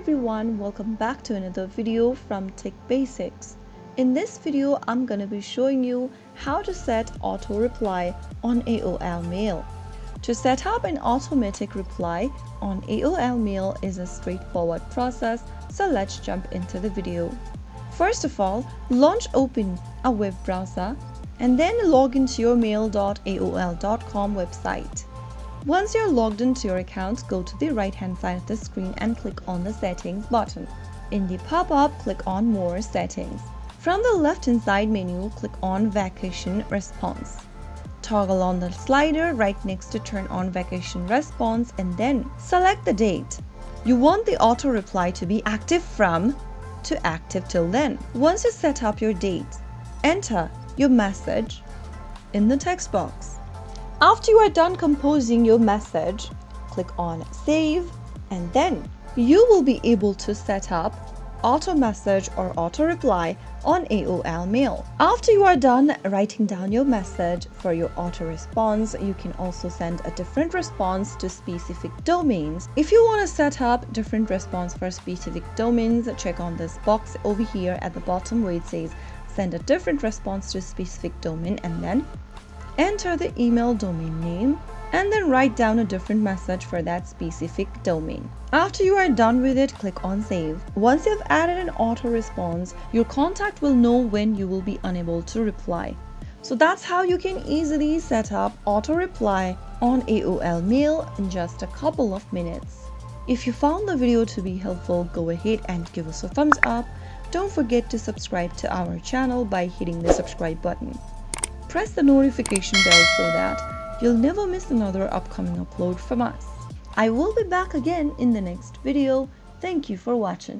everyone, welcome back to another video from Tech Basics. In this video, I'm gonna be showing you how to set auto reply on AOL Mail. To set up an automatic reply on AOL Mail is a straightforward process, so let's jump into the video. First of all, open a web browser and then log into your mail.aol.com website. Once you're logged into your account, go to the right-hand side of the screen and click on the Settings button. In the pop-up, click on More Settings. From the left-hand side menu, click on Vacation Response. Toggle on the slider right next to Turn on Vacation Response and then select the date. You want the auto reply to be active from to active till then. Once you set up your date, enter your message in the text box. After you are done composing your message, click on Save and then you will be able to set up auto message or auto reply on AOL Mail. After you are done writing down your message for your auto response, you can also send a different response to specific domains. If you want to set up different response for specific domains, check on this box over here at the bottom where it says send a different response to specific domain and then enter the email domain name and then write down a different message for that specific domain. After you are done with it, click on Save. Once you've added an auto response, your contact will know when you will be unable to reply. So that's how you can easily set up auto reply on AOL Mail in just a couple of minutes. If you found the video to be helpful, go ahead and give us a thumbs up. Don't forget to subscribe to our channel by hitting the subscribe button. Press the notification bell so that you'll never miss another upcoming upload from us. I will be back again in the next video. Thank you for watching.